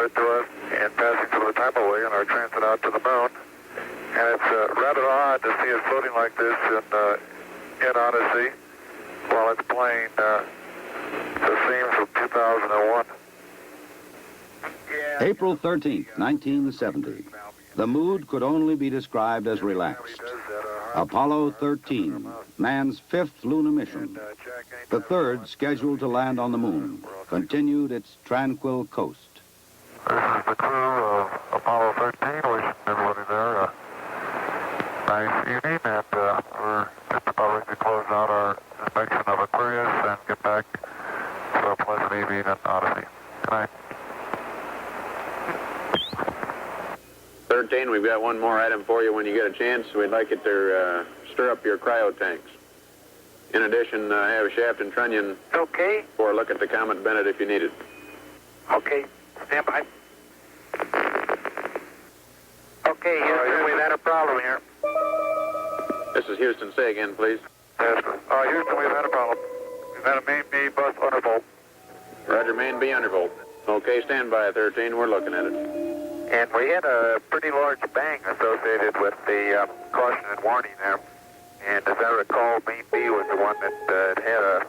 bit to us in passing through the tidal wave on our transit out to the moon. And it's rather odd to see it floating like this in Odyssey while it's playing the theme from 2001. April 13th, 1970. The mood could only be described as relaxed. Apollo 13, man's fifth lunar mission. The third, scheduled to land on the moon, continued its tranquil coast. This is the crew of Apollo 13, wishing everybody there a nice evening, and we're just about ready to close out our inspection of Aquarius and get back to a pleasant evening in Odyssey. Good night. 13, we've got one more item for you when you get a chance. We'd like you to stir up your cryo tanks. In addition, have Shaft and Trunnion for a look at the Comet Bennett if you need it. Okay, stand by. Okay, Houston, we've had a problem here. This is Houston. Say again, please. Yes, Houston, we've had a problem. We've had a main B bus undervolt. Roger, main B undervolt. Okay, stand by at 13. We're looking at it. And we had a pretty large bang associated with the caution and warning there. And as I recall, main B was the one that had a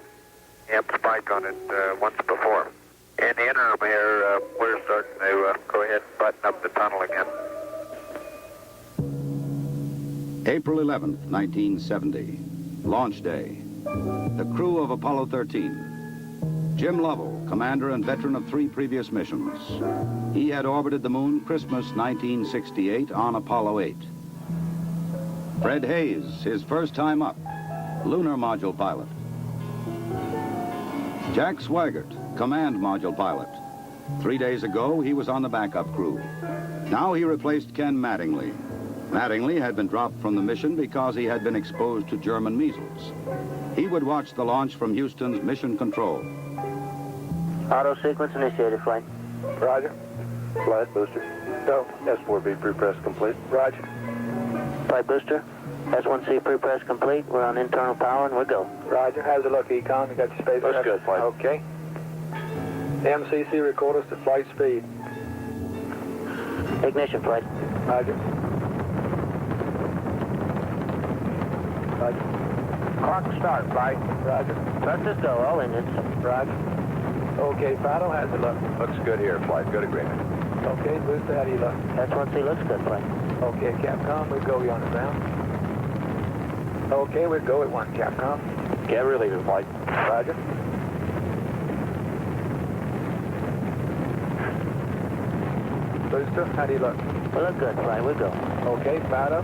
amp spike on it once before. In the interim here, we're starting to go ahead and button up the tunnel again. April 11th, 1970. Launch day. The crew of Apollo 13. Jim Lovell, commander and veteran of 3 previous missions. He had orbited the moon Christmas 1968 on Apollo 8. Fred Hayes, his first time up, lunar module pilot. Jack Swigert, command module pilot. 3 days ago, he was on the backup crew. Now he replaced Ken Mattingly. Mattingly had been dropped from the mission because he had been exposed to German measles. He would watch the launch from Houston's mission control. Auto sequence initiated, flight. Roger. Flight booster. Go. S4B pre-press complete. Roger. Flight booster. S1C pre-press complete. We're on internal power and we're go. Roger. How's it look, Econ? You got your space? Looks good, flight. Okay. MCC record us to flight speed. Ignition, flight. Roger. Roger. Clock start, flight. Roger. Start this go, all engines. Roger. Okay, Fido, how's it look? Looks good here, flight. Good agreement. Okay, Booster, how do you look? S1C looks good, flight. Okay, Capcom, we go you on the ground. Okay, we go at 1, Capcom. Can't relieve it, flight. Roger. Booster, how do you look? We look good, flight. We go. Okay, Fido.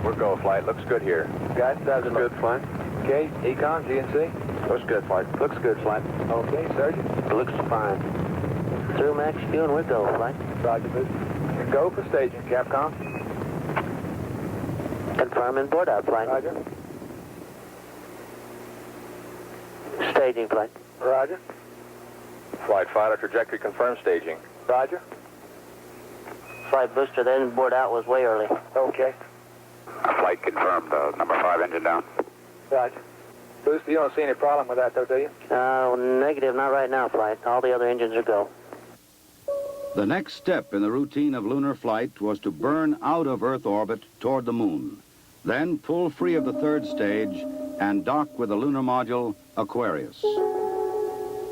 We're go, flight. Looks good here. Guidance, how's it look? Good, flight. Okay, Econ, GNC. Looks good, flight. Looks good, flight. Okay, Surgeon. It looks fine. Through max Q and we go, flight. Roger, Booster. And go for staging, Capcom. Confirm and board out, flight. Roger. Staging, flight. Roger. Flight Fido, trajectory confirmed, staging. Roger. Flight booster, then board out was way early. Okay. Flight confirmed, number 5 engine down. Roger. Booster, you don't see any problem with that, though, do you? Negative, not right now, flight. All the other engines are go. The next step in the routine of lunar flight was to burn out of Earth orbit toward the moon, then pull free of the third stage and dock with the lunar module Aquarius.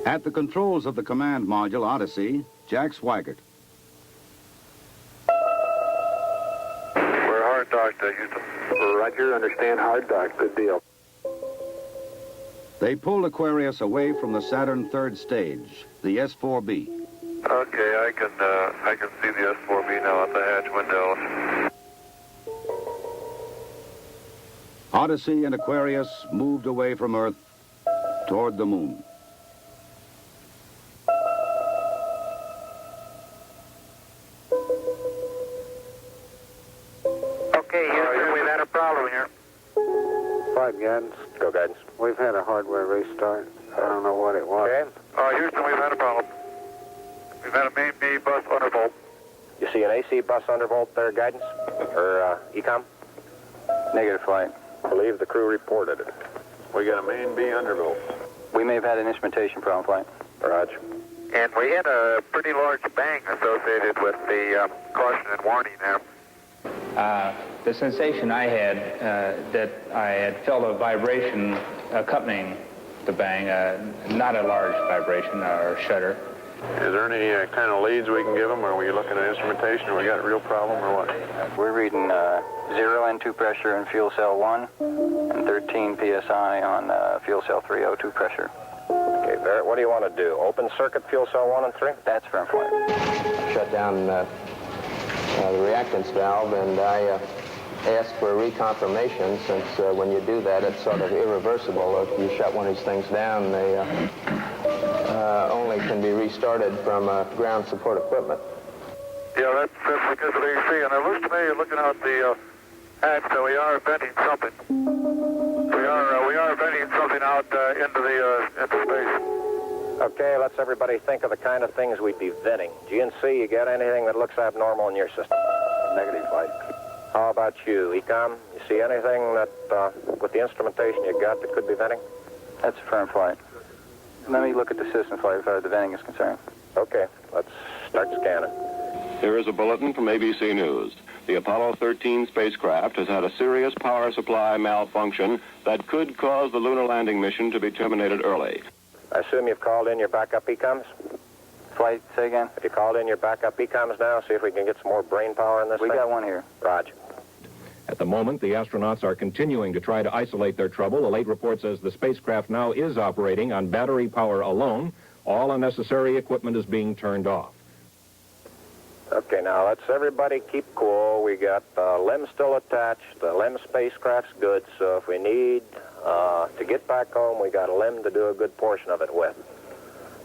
At the controls of the command module Odyssey, Jack Swigert. We're hard docked, Houston. Roger, understand hard dock. Good deal. They pulled Aquarius away from the Saturn third stage, the S4B. Okay, I can see the S4B now at the hatch window. Odyssey and Aquarius moved away from Earth toward the moon. Okay, Houston, we've had a problem here. Flight guidance. Go, guidance. We've had a hardware restart. I don't know what it was. Houston, we've had a problem. We've had a main B bus undervolt. You see an AC bus undervolt there, guidance? Or Ecom? Negative, flight. Believe the crew reported it. We got a main B undervolt. We may have had an instrumentation problem, flight. Roger. And we had a pretty large bang associated with the caution and warning there. The sensation I had, that I had felt a vibration accompanying the bang, not a large vibration or shudder. Is there any kind of leads we can give them? Are we looking at instrumentation, or we got a real problem, or what? We're reading 0 N2 pressure in fuel cell 1 and 13 psi on fuel cell 3 O2 pressure. Okay, Barrett, what do you want to do? Open circuit fuel cell 1 and 3? That's firm flight. Shut down the reactance valve, and I asked for a reconfirmation, since when you do that, it's sort of irreversible. If you shut one of these things down, they only can be restarted from ground support equipment. Yeah, that's because of AC. And it looks to me, looking out the hatch, that we are venting something. We are venting something out into space. Okay, let's everybody think of the kind of things we'd be venting. GNC, you got anything that looks abnormal in your system? Negative flight. How about you, ECOM? You see anything that, with the instrumentation you got, that could be venting? That's a firm flight. Let me look at the system flight as far as the venting is concerned. Okay, let's start scanning. Here is a bulletin from ABC News. The Apollo 13 spacecraft has had a serious power supply malfunction that could cause the lunar landing mission to be terminated early. I assume you've called in your backup ECOMs? Flight, say again? Have you called in your backup ECOMs now? See if we can get some more brain power in this We thing? got one here. Roger. At the moment, the astronauts are continuing to try to isolate their trouble. A late report says the spacecraft now is operating on battery power alone. All unnecessary equipment is being turned off. Okay, now let's everybody keep cool. We got the LEM still attached. The LEM spacecraft's good, so if we need to get back home, we got a LEM to do a good portion of it with.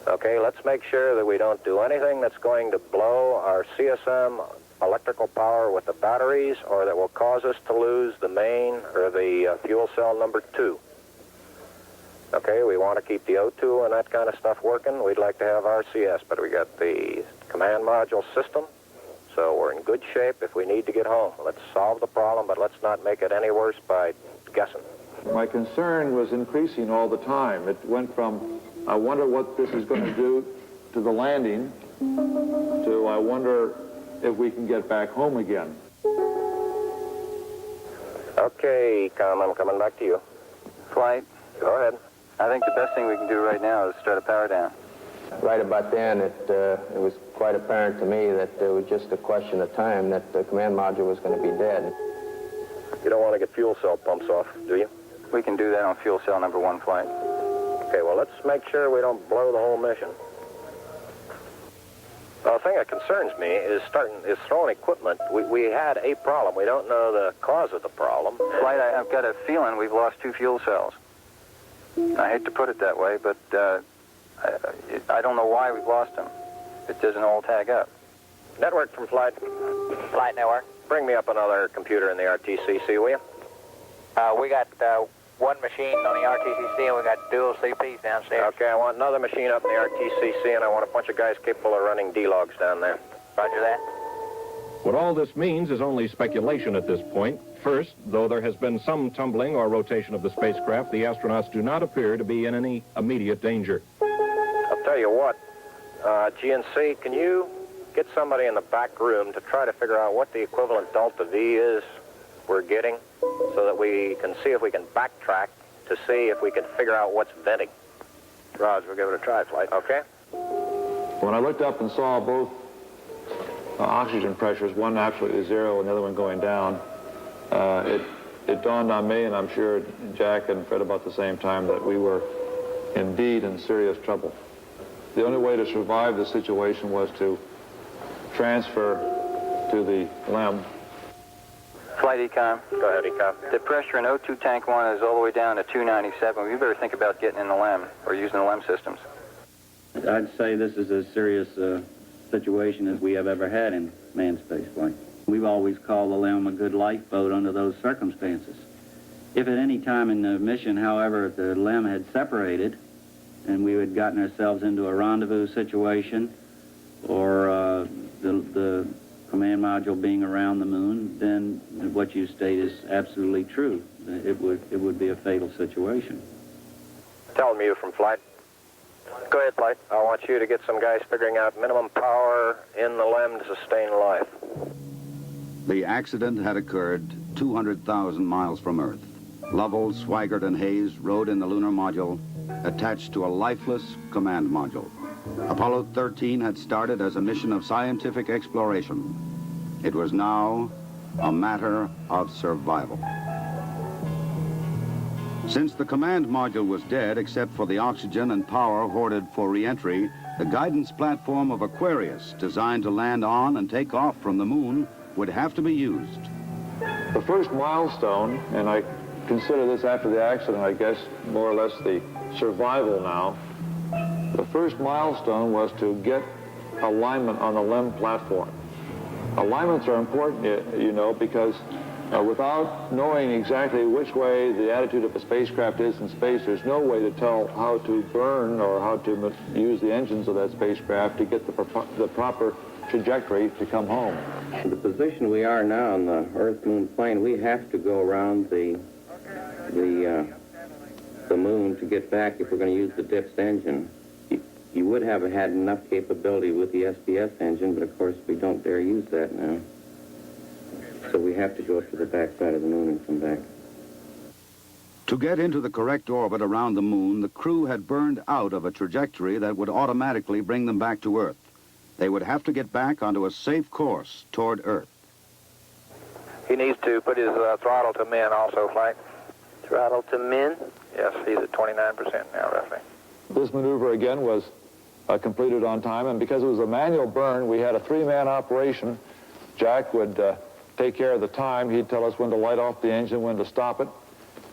Okay, let's make sure that we don't do anything that's going to blow our CSM electrical power with the batteries, or that will cause us to lose the main or the fuel cell number 2. Okay, we want to keep the O2 and that kind of stuff working. We'd like to have RCS, but we got the command module system, so we're in good shape if we need to get home. Let's solve the problem, but let's not make it any worse by guessing. My concern was increasing all the time. It went from, I wonder what this is going to do to the landing, to I wonder if we can get back home again. Okay, ECOM, I'm coming back to you. Flight. Go ahead. I think the best thing we can do right now is start a power down. Right about then, it was quite apparent to me that it was just a question of time that the command module was going to be dead. You don't want to get fuel cell pumps off, do you? We can do that on fuel cell number 1 flight. Okay, well, let's make sure we don't blow the whole mission. The thing that concerns me is throwing equipment. We had a problem. We don't know the cause of the problem. Flight, I've got a feeling we've lost 2 fuel cells. I hate to put it that way, but I don't know why we've lost them. It doesn't all tag up. Network from Flight. Flight network. Bring me up another computer in the RTCC, will you? We got one machine on the RTCC, and we got dual CPs downstairs. Okay, I want another machine up in the RTCC, and I want a bunch of guys capable of running D-logs down there. Roger that. What all this means is only speculation at this point. First, though there has been some tumbling or rotation of the spacecraft, the astronauts do not appear to be in any immediate danger. I'll tell you what, GNC, can you get somebody in the back room to try to figure out what the equivalent delta V is we're getting, so that we can see if we can backtrack to see if we can figure out what's venting? Roger, we'll give it a try, Flight. Okay? When I looked up and saw both oxygen pressures, one absolutely 0 and the other one going down, it dawned on me, and I'm sure Jack and Fred about the same time, that we were indeed in serious trouble. The only way to survive the situation was to transfer to the LEM. Flight Econ. Go ahead, Econ. The pressure in O2 tank 1 is all the way down to 297. We better think about getting in the LEM or using the LEM systems. I'd say this is as serious a situation as we have ever had in manned spaceflight. We've always called the LEM a good lifeboat under those circumstances. If at any time in the mission, however, the LEM had separated and we had gotten ourselves into a rendezvous situation, or the command module being around the moon, then what you state is absolutely true. It would be a fatal situation. Tell me you from Flight. Go ahead, Flight. I want you to get some guys figuring out minimum power in the LEM to sustain life. The accident had occurred 200,000 miles from Earth. Lovell, Swigert, and Hayes rode in the lunar module attached to a lifeless command module. Apollo 13 had started as a mission of scientific exploration. It was now a matter of survival. Since the command module was dead, except for the oxygen and power hoarded for re-entry, the guidance platform of Aquarius, designed to land on and take off from the moon, would have to be used. The first milestone, and I consider this after the accident, I guess, more or less the survival now. The first milestone was to get alignment on the LEM platform. Alignments are important, you know, because without knowing exactly which way the attitude of a spacecraft is in space, there's no way to tell how to burn or how to use the engines of that spacecraft to get the proper trajectory to come home. The position we are now on the Earth-Moon plane, we have to go around the moon to get back if we're going to use the DIPS engine. You would have had enough capability with the SPS engine, but of course we don't dare use that now. So we have to go to the backside of the moon and come back. To get into the correct orbit around the moon, the crew had burned out of a trajectory that would automatically bring them back to Earth. They would have to get back onto a safe course toward Earth. He needs to put his throttle to min also, Flight. Throttle to min? Yes, he's at 29% now, roughly. This maneuver, again, was completed on time, and because it was a manual burn, we had a three-man operation. Jack would take care of the time. He'd tell us when to light off the engine, when to stop it.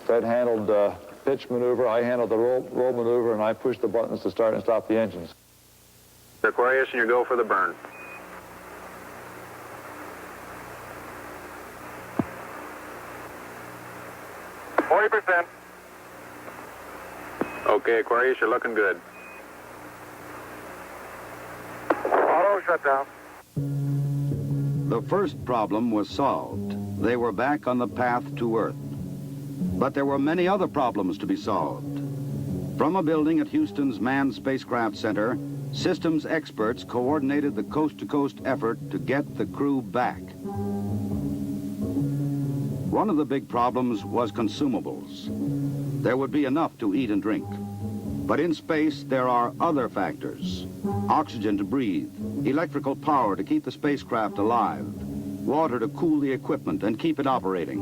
Fred handled pitch maneuver, I handled the roll maneuver, and I pushed the buttons to start and stop the engines. Aquarius, and you go for the burn. Okay, Aquarius, you're looking good. Auto shutdown. The first problem was solved. They were back on the path to Earth. But there were many other problems to be solved. From a building at Houston's Manned Spacecraft Center, systems experts coordinated the coast-to-coast effort to get the crew back. One of the big problems was consumables. There would be enough to eat and drink. But in space, there are other factors. Oxygen to breathe, electrical power to keep the spacecraft alive, water to cool the equipment and keep it operating.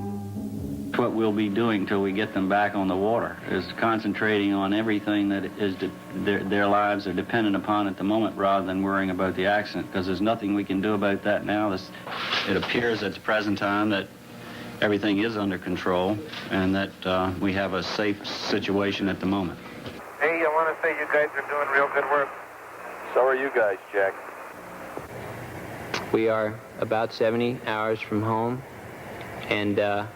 What we'll be doing till we get them back on the water is concentrating on everything that is their lives are dependent upon at the moment, rather than worrying about the accident, because there's nothing we can do about that now. It appears at the present time that everything is under control and that we have a safe situation at the moment. Hey, I want to say you guys are doing real good work. So are you guys, Jack. We are about 70 hours from home, and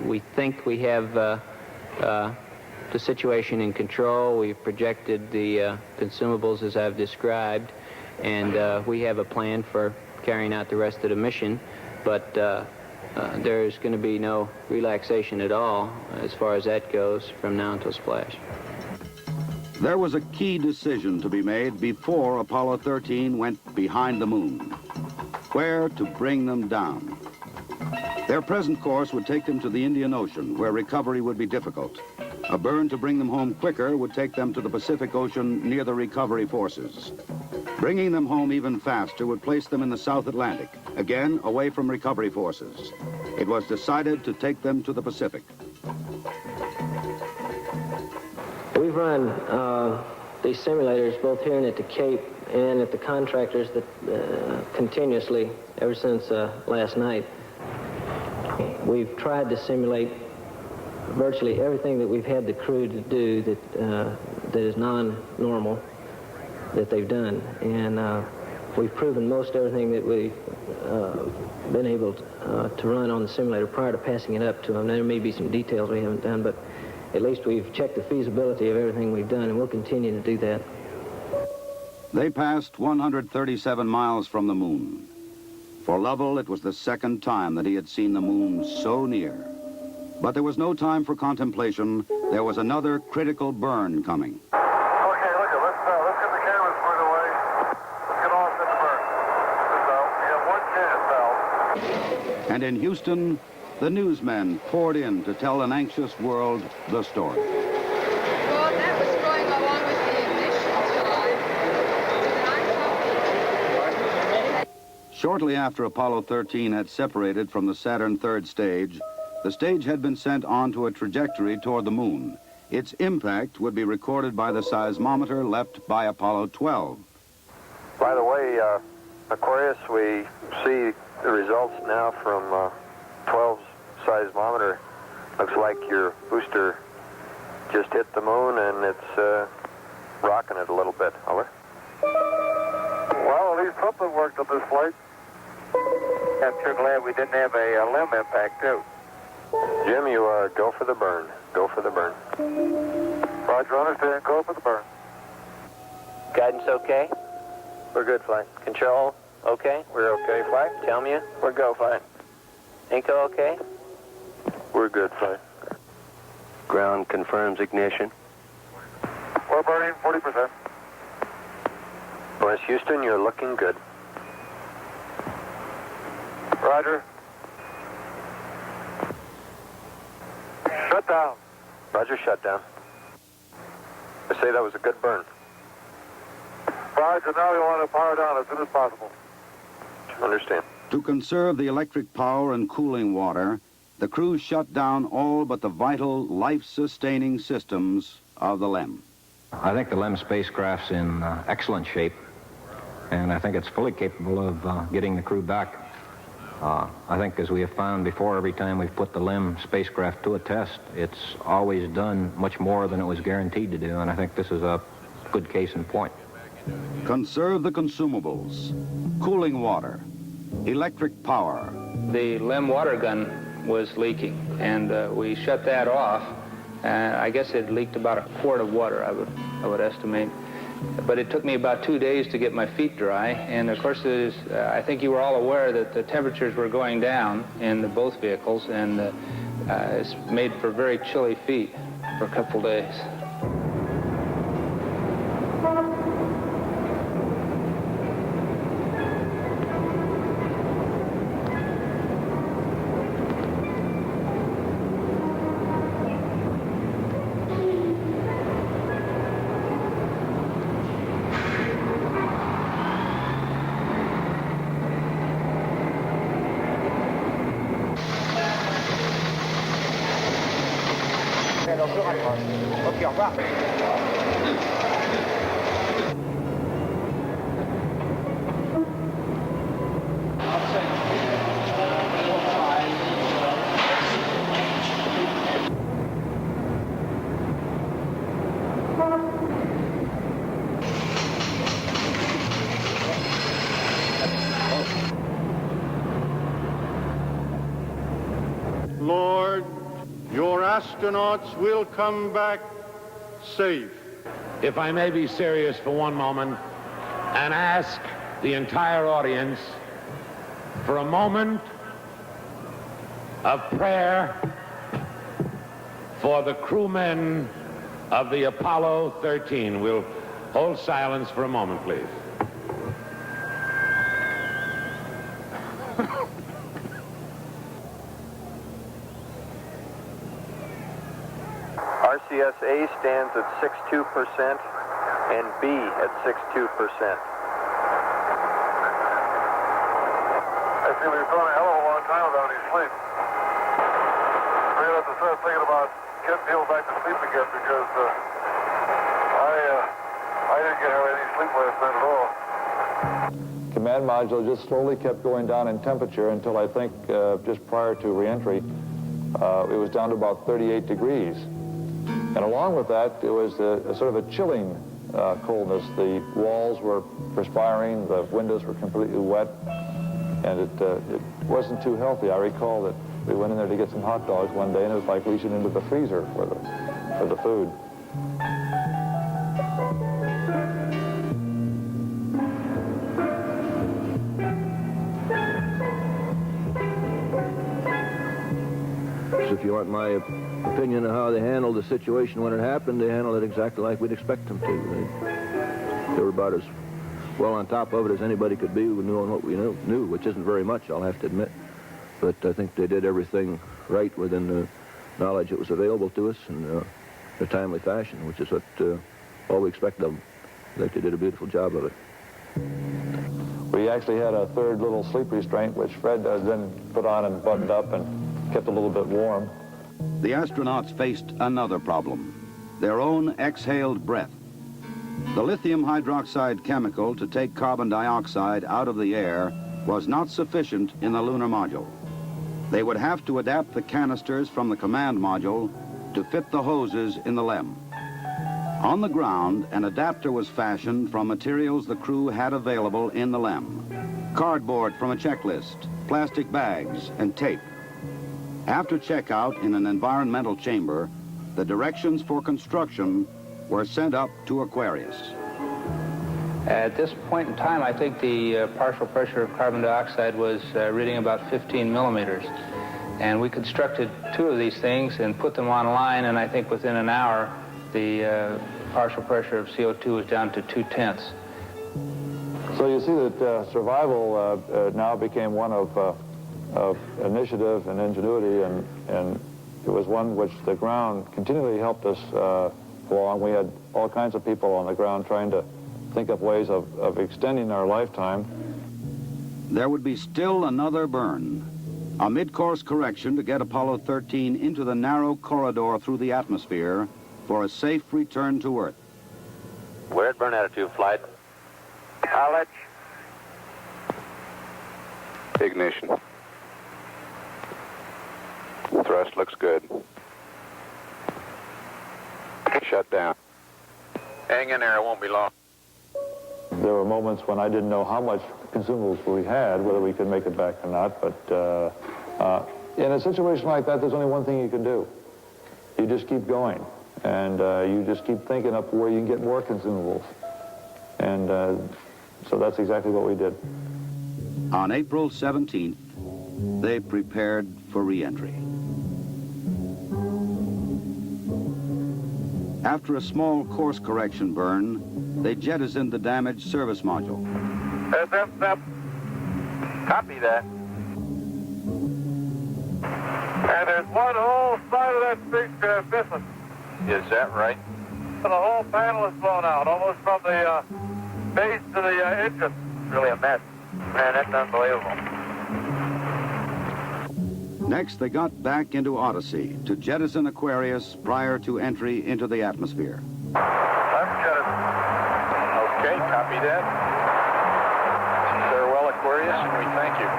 we think we have the situation in control. We've projected the consumables as I've described, and we have a plan for carrying out the rest of the mission, but there's going to be no relaxation at all as far as that goes from now until splash. There was a key decision to be made before Apollo 13 went behind the moon. Where to bring them down. Their present course would take them to the Indian Ocean, where recovery would be difficult. A burn to bring them home quicker would take them to the Pacific Ocean near the recovery forces. Bringing them home even faster would place them in the South Atlantic, again away from recovery forces. It was decided to take them to the Pacific. We've run these simulators both here and at the Cape and at the contractors that continuously ever since last night. We've tried to simulate virtually everything that we've had the crew to do that is non-normal that they've done, and we've proven most everything that we've been able to run on the simulator prior to passing it up to them. There may be some details we haven't done, but at least we've checked the feasibility of everything we've done, and we'll continue to do that. They passed 137 miles from the moon. For Lovell, it was the second time that he had seen the moon so near. But there was no time for contemplation. There was another critical burn coming. Okay, look, let's And in Houston, the newsmen poured in to tell an anxious world the story. Well, that was going along with the ignition. Shortly after Apollo 13 had separated from the Saturn third stage, the stage had been sent onto a trajectory toward the moon. Its impact would be recorded by the seismometer left by Apollo 12. By the way, Aquarius, we see the results now from 12's seismometer. Looks like your booster just hit the moon and it's rocking it a little bit. Over. Well, at least something worked on this flight. I'm sure glad we didn't have a limb impact, too. Jim, you go for the burn. Go for the burn. Roger, understand. Go for the burn. Guidance okay? We're good, flight. Control, okay? We're okay, flight. Tell me we're go, flight. Inco okay? We're good, flight. Ground confirms ignition. We're burning 40%. West Houston, you're looking good. Roger. Shut down. Roger, shut down. I say that was a good burn. Roger, now we want to power down as soon as possible. Understand. To conserve the electric power and cooling water, the crew shut down all but the vital, life-sustaining systems of the LEM. I think the LEM spacecraft's in excellent shape, and I think it's fully capable of getting the crew back. I think, as we have found before, every time we've put the LEM spacecraft to a test, it's always done much more than it was guaranteed to do, and I think this is a good case in point. Conserve the consumables, cooling water, electric power. The LEM water gun was leaking, and we shut that off. I guess it leaked about a quart of water, I would estimate. But it took me about 2 days to get my feet dry, and of course, I think you were all aware that the temperatures were going down in both vehicles, and it's made for very chilly feet for a couple days. Lord, your astronauts will come back safe. If I may be serious for one moment and ask the entire audience for a moment of prayer for the crewmen of the Apollo 13. We'll hold silence for a moment, please. RCS-A stands at 62% and B at 62%. I feel we've gone a hell of a long time without any sleep. We're going to have to start thinking about getting people back to sleep again because I didn't get any sleep last night at all. Command module just slowly kept going down in temperature until I think just prior to reentry, it was down to about 38 degrees. And along with that, it was a sort of a chilling coldness. The walls were perspiring, the windows were completely wet, and it wasn't too healthy. I recall that we went in there to get some hot dogs one day, and it was like reaching into the freezer for the food. If you want my opinion of how they handled the situation when it happened, they handled it exactly like we'd expect them to. They were about as well on top of it as anybody could be, knowing what we knew, which isn't very much, I'll have to admit. But I think they did everything right within the knowledge that was available to us in a timely fashion, which is what all we expect of them. I think they did a beautiful job of it. We actually had a third little sleep restraint, which Fred then put on and buttoned up and kept a little bit warm. The astronauts faced another problem, their own exhaled breath. The lithium hydroxide chemical to take carbon dioxide out of the air was not sufficient in the lunar module. They would have to adapt the canisters from the command module to fit the hoses in the LEM. On the ground, an adapter was fashioned from materials the crew had available in the LEM. Cardboard from a checklist, plastic bags, and tape. After checkout in an environmental chamber, the directions for construction were sent up to Aquarius. At this point in time, I think the partial pressure of carbon dioxide was reading about 15 millimeters. And we constructed 2 of these things and put them online, and I think within an hour, the partial pressure of CO2 was down to 0.2. So you see that survival now became one of initiative and ingenuity, and it was one which the ground continually helped us along. We had all kinds of people on the ground trying to think of ways of extending our lifetime. There would be still another burn, a mid-course correction to get Apollo 13 into the narrow corridor through the atmosphere for a safe return to Earth. We're at burn attitude, flight. College. Ignition. Thrust looks good. Shut down. Hang in there, it won't be long. There were moments when I didn't know how much consumables we had, whether we could make it back or not, but in a situation like that, there's only one thing you can do. You just keep going, and you just keep thinking up where you can get more consumables. And so that's exactly what we did. On April 17th, they prepared for re-entry. After a small course correction burn, they jettisoned the damaged service module. Copy that. And there's one whole side of that spacecraft missing. Is that right? The whole panel is blown out, almost from the base to the engine. Really a mess. Man, that's unbelievable. Next, they got back into Odyssey to jettison Aquarius prior to entry into the atmosphere. Left jettison. Okay, copy that. Farewell, Aquarius, and we thank you.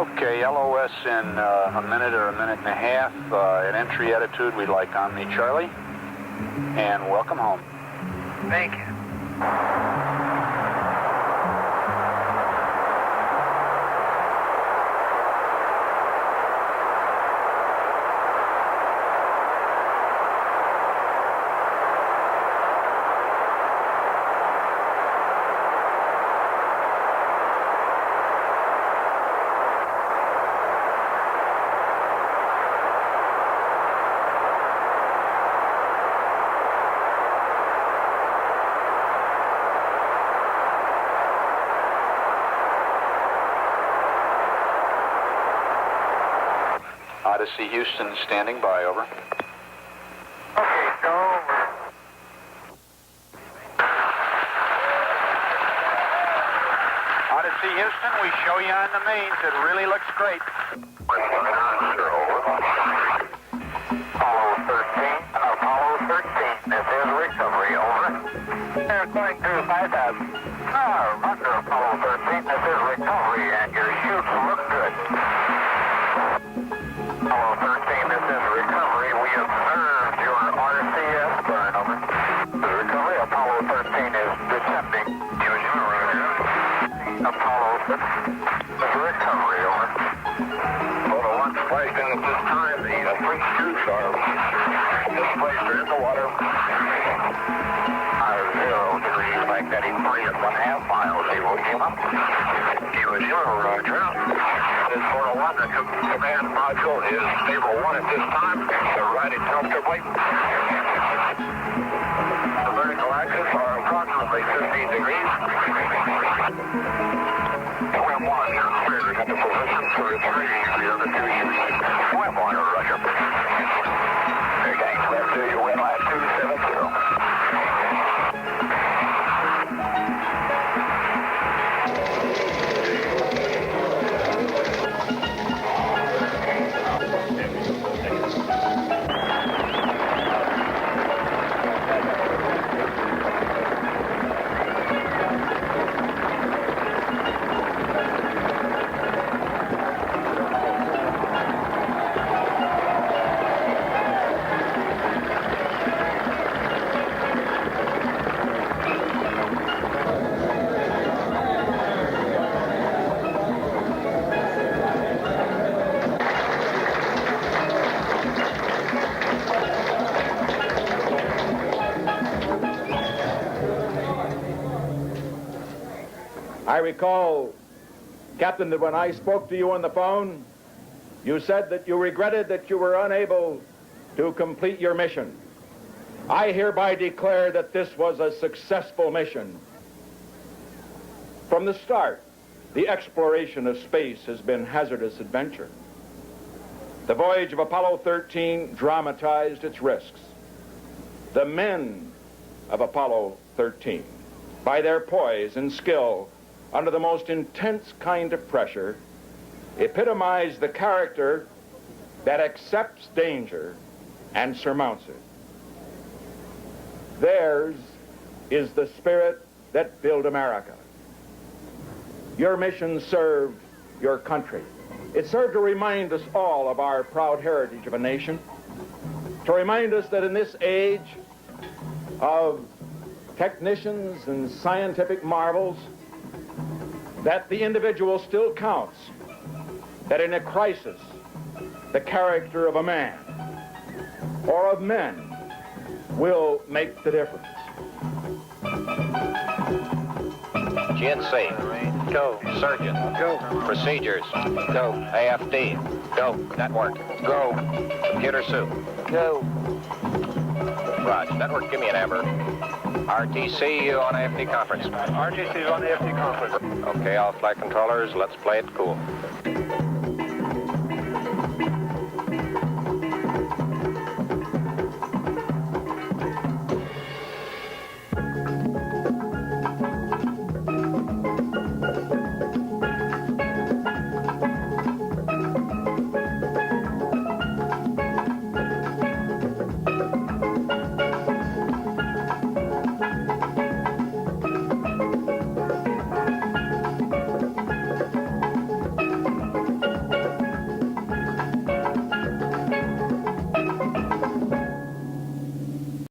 Okay, LOS in a minute or a minute and a half. At entry attitude, we'd like Omni Charlie. And welcome home. Thank you. Odyssey Houston standing by, over. Okay, go over. Odyssey Houston, we show you on the mains. It really looks great. Apollo 13, this is recovery, over. They're going through 5,000. Roger, Apollo 13, this is recovery, and your chutes look good. Apollo 13, this is recovery. We observed your RCS burn, over. This is recovery. Apollo 13 is descending. Apollo 6, this is recovery, over. Well, the one spliced in at this time, the three chutes are displaced in the water. 0 degrees, magnetic 3.5 miles, Evo Lima. Evo Lima, roger. This 401, the command module is stable 1 at this time. They're riding comfortably. The vertical axis are approximately 15 degrees. Swim 1, I recall, Captain, that when I spoke to you on the phone, you said that you regretted that you were unable to complete your mission. I hereby declare that this was a successful mission. From the start, the exploration of space has been hazardous adventure. The voyage of Apollo 13 dramatized its risks. The men of Apollo 13, by their poise and skill under the most intense kind of pressure, epitomized the character that accepts danger and surmounts it. Theirs is the spirit that built America. Your mission served your country. It served to remind us all of our proud heritage of a nation, to remind us that in this age of technicians and scientific marvels, that the individual still counts, that in a crisis, the character of a man or of men will make the difference. GNC. Go. Surgeon. Go. Procedures. Go. AFD. Go. Network. Go. Computer soup. Go. Raj, network, give me an amber. RTC on AFD conference. RTC on AFD conference. Okay, all flight controllers, let's play it cool.